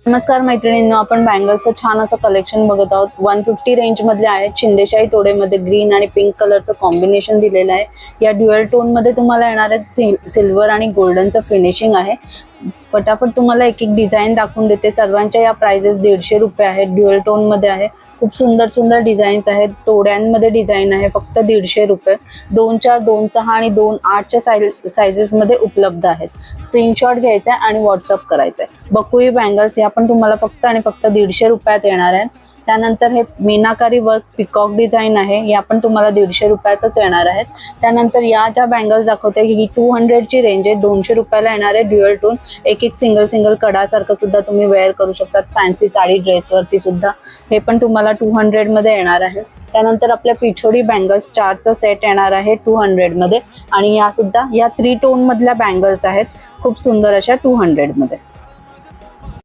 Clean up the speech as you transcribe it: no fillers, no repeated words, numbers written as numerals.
नमस्कार मैत्रिणींनो, आपण बँगल्सचं छान असं कलेक्शन बघत आहोत. 150 रेंज मधले आहेत. शिंदेशाही तोडेमध्ये ग्रीन आणि पिंक कलरचं कॉम्बिनेशन दिलेलं आहे. या ड्युअल टोन मध्ये तुम्हाला येणार आहे. सिल्वर आणि गोल्डनचं फिनिशिंग आहे. पटापट तुम्हाला एक एक डिझाईन दाखवून देते. सर्वांच्या या प्राइजेस 150 रुपये आहेत. ड्युअल टोन मध्ये आहे. खूप सुंदर सुंदर डिझाईन्स आहेत. तोड्यांमध्ये डिझाईन आहे. फक्त 150 रुपये. 2-4, 2-6 आणि 2-8च्या साइजेस मध्ये उपलब्ध आहेत. स्क्रीनशॉट घ्यायचा आणि व्हॉट्सअप करायचा आहे. बकुई बँगल्स या पण तुम्हाला फक्त आणि फक्त 150 रुपयात येणार आहे. त्यानंतर हे मीनाकारी वर्क पिकॉक डिझाईन आहे. या पण तुम्हाला 150 रुपयातच येणार आहेत. त्यानंतर या ज्या बँगल्स दाखवते ही 200 ची रेंज आहे. 200 रुपयाला येणार आहे. ड्युअल टोन एक सिंगल कडासारखं सुद्धा तुम्ही वेअर करू शकतात. फॅन्सी साडी ड्रेसवरती सुद्धा हे पण तुम्हाला 200 मध्ये येणार आहे. त्यानंतर आपल्या पिछोडी बँगल्स 4चा सेट येणार आहे 200 मध्ये. आणि या सुद्धा या 3 टोन मधल्या बँगल्स आहेत. खूप सुंदर अशा 200 मध्ये.